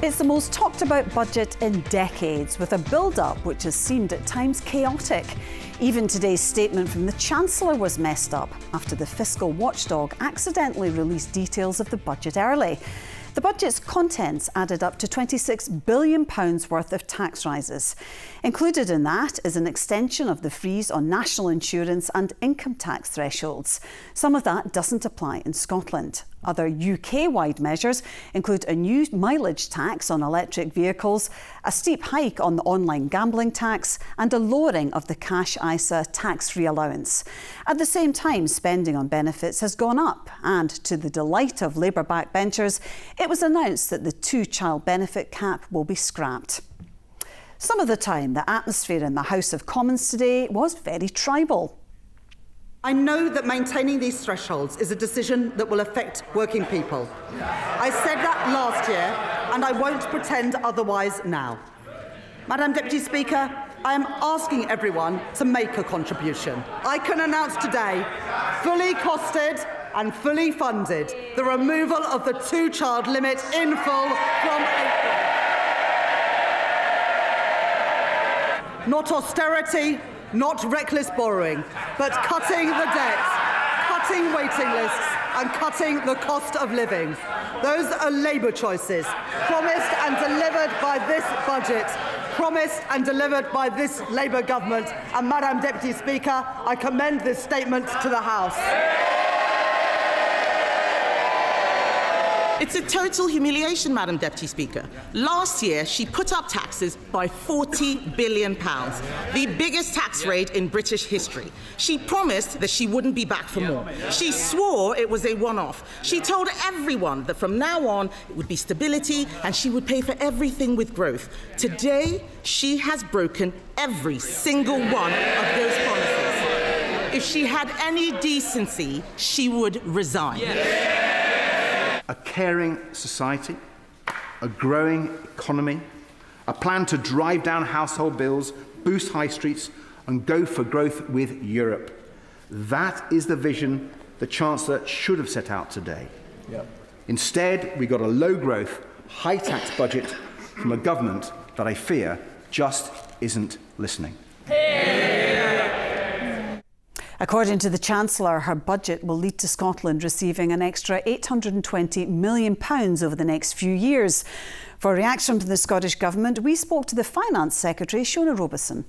It's the most talked about budget in decades, with a build-up which has seemed at times chaotic. Even today's statement from the Chancellor was messed up after the fiscal watchdog accidentally released details of the budget early. The budget's contents added up to £26 billion worth of tax rises. Included in that is an extension of the freeze on national insurance and income tax thresholds. Some of that doesn't apply in Scotland. Other UK-wide measures include a new mileage tax on electric vehicles, a steep hike on the online gambling tax, and a lowering of the cash ISA tax-free allowance. At the same time, spending on benefits has gone up, and to the delight of Labour backbenchers, it was announced that the two-child benefit cap will be scrapped. Some of the time, the atmosphere in the House of Commons today was very tribal. I know that maintaining these thresholds is a decision that will affect working people. I said that last year, and I won't pretend otherwise now. Madam Deputy Speaker, I am asking everyone to make a contribution. I can announce today, fully costed and fully funded, the removal of the two-child limit in full from April. Not austerity, not reckless borrowing, but cutting the debt, cutting waiting lists and cutting the cost of living. Those are Labour choices, promised and delivered by this budget, promised and delivered by this Labour government. And Madam Deputy Speaker, I commend this statement to the House. It's a total humiliation, Madam Deputy Speaker. Last year, she put up taxes by £40 billion, the biggest tax rate in British history. She promised that she wouldn't be back for more. She swore it was a one-off. She told everyone that from now on, it would be stability and she would pay for everything with growth. Today, she has broken every single one of those promises. If she had any decency, she would resign. A caring society, a growing economy, a plan to drive down household bills, boost high streets and go for growth with Europe. That is the vision the Chancellor should have set out today. Instead, we got a low-growth, high-tax budget from a government that I fear just isn't listening. According to the Chancellor, her budget will lead to Scotland receiving an extra £820 million over the next few years. For a reaction from the Scottish Government, we spoke to the Finance Secretary, Shona Robeson.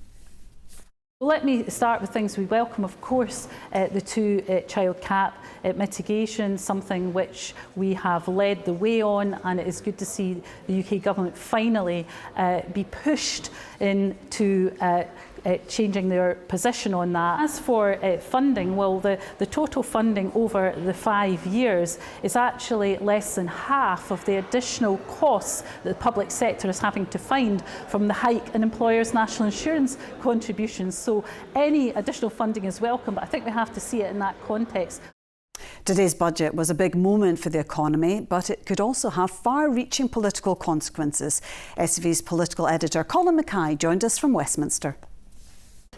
Let me start with things we welcome, of course, the two-child cap mitigation, something which we have led the way on, and it is good to see the UK Government finally be pushed into changing their position on that. As for funding, well, the total funding over the 5 years is actually less than half of the additional costs that the public sector is having to find from the hike in employers' national insurance contributions. So any additional funding is welcome, but I think we have to see it in that context. Today's budget was a big moment for the economy, but it could also have far-reaching political consequences. SV's political editor Colin Mackay joined us from Westminster.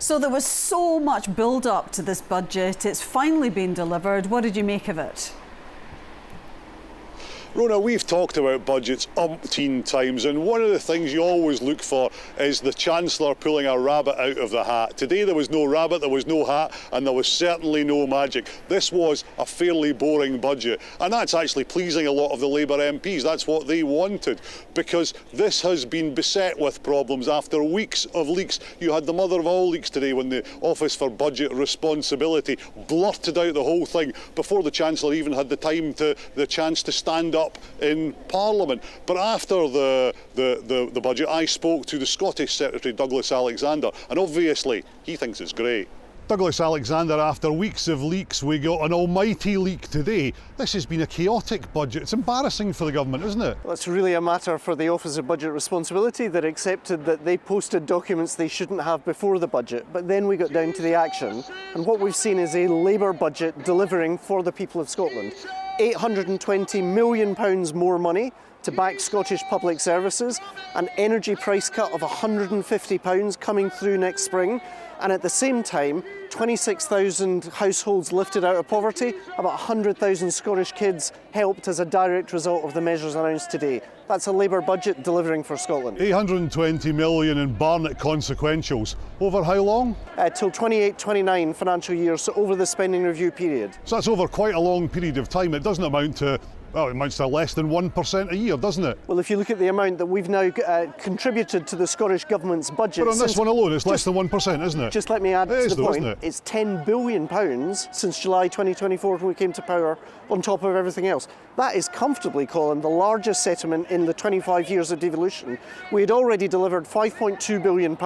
So there was so much build-up to this budget. It's finally been delivered. What did you make of it? Rona, we've talked about budgets umpteen times, and one of the things you always look for is the Chancellor pulling a rabbit out of the hat. Today there was no rabbit, there was no hat, and there was certainly no magic. This was a fairly boring budget, and that's actually pleasing a lot of the Labour MPs. That's what they wanted, because this has been beset with problems after weeks of leaks. You had the mother of all leaks today when the Office for Budget Responsibility blurted out the whole thing before the Chancellor even had the chance to stand up in Parliament. But after the budget, I spoke to the Scottish Secretary, Douglas Alexander, and obviously he thinks it's great. Douglas Alexander, after weeks of leaks, we got an almighty leak today. This has been a chaotic budget. It's embarrassing for the government, isn't it? Well, it's really a matter for the Office of Budget Responsibility that accepted that they posted documents they shouldn't have before the budget. But then we got down to the action, and what we've seen is a Labour budget delivering for the people of Scotland. £820 million more money to back Scottish public services, an energy price cut of £150 coming through next spring, and at the same time 26,000 households lifted out of poverty, about 100,000 Scottish kids helped as a direct result of the measures announced today. That's a Labour budget delivering for Scotland. 820 million in Barnett consequentials. Over how long? Till 28-29 financial years, so over the spending review period. So that's over quite a long period of time. It doesn't amount to, well, it amounts to less than 1% a year, doesn't it? Well, if you look at the amount that we've now contributed to the Scottish Government's budget... But on this one alone, it's less than 1%, isn't it? Just let me add to the point. Isn't it? It's £10 billion since July 2024 when we came to power, on top of everything else. That is comfortably, Colin, the largest settlement in the 25 years of devolution. We had already delivered £5.2 billion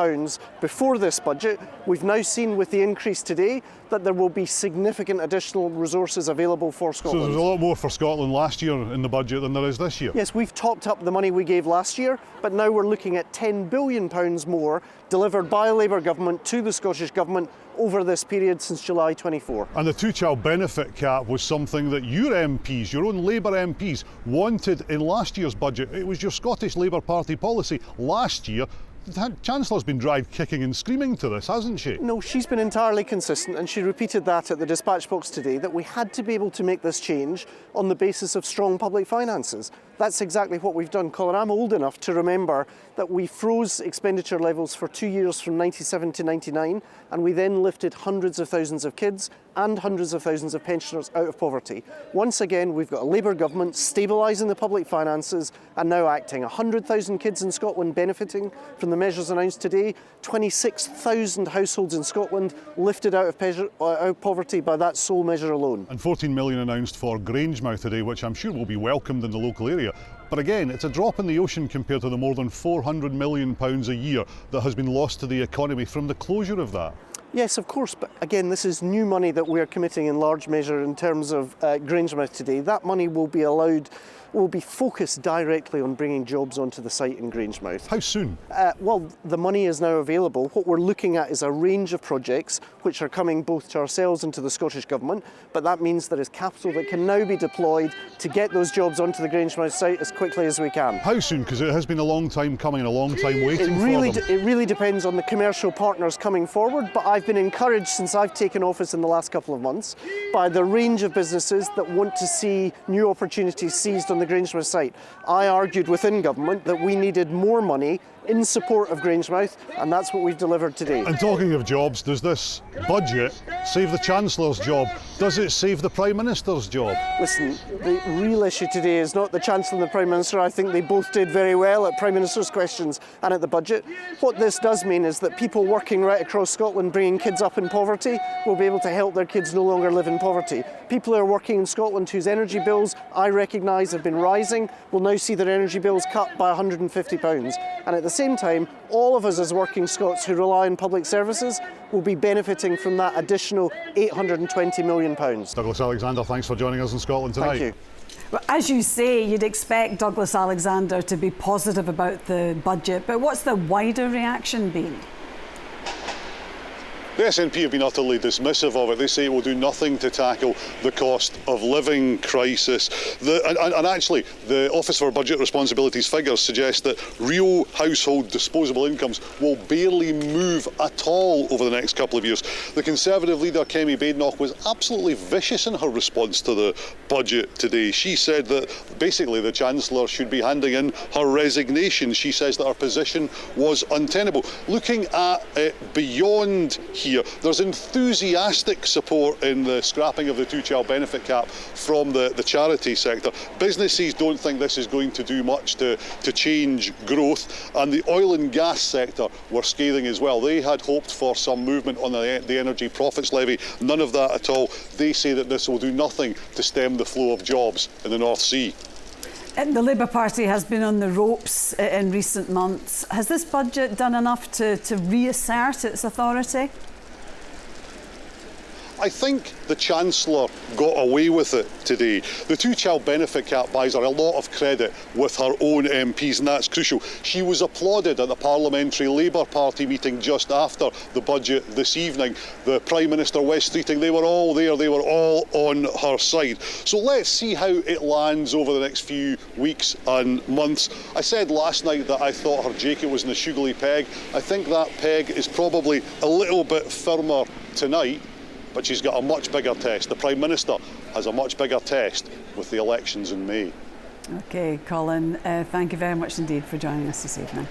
before this budget. We've now seen with the increase today that there will be significant additional resources available for Scotland. So there's a lot more for Scotland last year in the budget than there is this year? Yes, we've topped up the money we gave last year, but now we're looking at £10 billion more delivered by a Labour government to the Scottish Government over this period since July 24. And the two-child benefit cap was something that your MPs, your own Labour MPs, wanted in last year's budget. It was your Scottish Labour Party policy last year. The Chancellor's been dragged kicking and screaming to this, hasn't she? No, she's been entirely consistent, and she repeated that at the dispatch box today, that we had to be able to make this change on the basis of strong public finances. That's exactly what we've done. Colin, I'm old enough to remember that we froze expenditure levels for 2 years from 97 to 99, and we then lifted hundreds of thousands of kids and hundreds of thousands of pensioners out of poverty. Once again, we've got a Labour government stabilising the public finances and now acting. 100,000 kids in Scotland benefiting from the measures announced today, 26,000 households in Scotland lifted out of poverty by that sole measure alone. And 14 million announced for Grangemouth today, which I'm sure will be welcomed in the local area. But again, it's a drop in the ocean compared to the more than £400 million a year that has been lost to the economy from the closure of that. Yes, of course, but again, this is new money that we're committing in large measure in terms of Grangemouth today. That money will be focused directly on bringing jobs onto the site in Grangemouth. How soon? Well, the money is now available. What we're looking at is a range of projects which are coming both to ourselves and to the Scottish Government, but that means there is capital that can now be deployed to get those jobs onto the Grangemouth site as quickly as we can. How soon? Because it has been a long time coming and a long time waiting for them. It really depends on the commercial partners coming forward, but I've been encouraged since I've taken office in the last couple of months by the range of businesses that want to see new opportunities seized on the Grangemouth site. I argued within government that we needed more money in support of Grangemouth, and that's what we've delivered today. And talking of jobs, does this budget save the Chancellor's job? Does it save the Prime Minister's job? Listen, the real issue today is not the Chancellor and the Prime Minister. I think they both did very well at Prime Minister's questions and at the budget. What this does mean is that people working right across Scotland bringing kids up in poverty will be able to help their kids no longer live in poverty. People who are working in Scotland whose energy bills I recognise have been rising will now see their energy bills cut by £150. And at the same time, all of us as working Scots who rely on public services will be benefiting from that additional £820 million. Douglas Alexander, thanks for joining us in Scotland tonight. Thank you. Well, as you say, you'd expect Douglas Alexander to be positive about the budget, but what's the wider reaction been? The SNP have been utterly dismissive of it. They say it will do nothing to tackle the cost of living crisis. And actually, the Office for Budget Responsibilities figures suggest that real household disposable incomes will barely move at all over the next couple of years. The Conservative leader, Kemi Badenoch, was absolutely vicious in her response to the budget today. She said that basically the Chancellor should be handing in her resignation. She says that her position was untenable. Looking at it beyond here, there's enthusiastic support in the scrapping of the two-child benefit cap from the charity sector. Businesses don't think this is going to do much to change growth, and the oil and gas sector were scathing as well. They had hoped for some movement on the energy profits levy. None of that at all. They say that this will do nothing to stem the flow of jobs in the North Sea. And the Labour Party has been on the ropes in recent months. Has this budget done enough to reassert its authority? I think the Chancellor got away with it today. The two-child benefit cap buys her a lot of credit with her own MPs, and that's crucial. She was applauded at the Parliamentary Labour Party meeting just after the budget this evening. The Prime Minister, West Streeting, they were all there, they were all on her side. So let's see how it lands over the next few weeks and months. I said last night that I thought her jacket was in the sugary peg. I think that peg is probably a little bit firmer tonight, but she's got a much bigger test. The Prime Minister has a much bigger test with the elections in May. OK, Colin, thank you very much indeed for joining us this evening.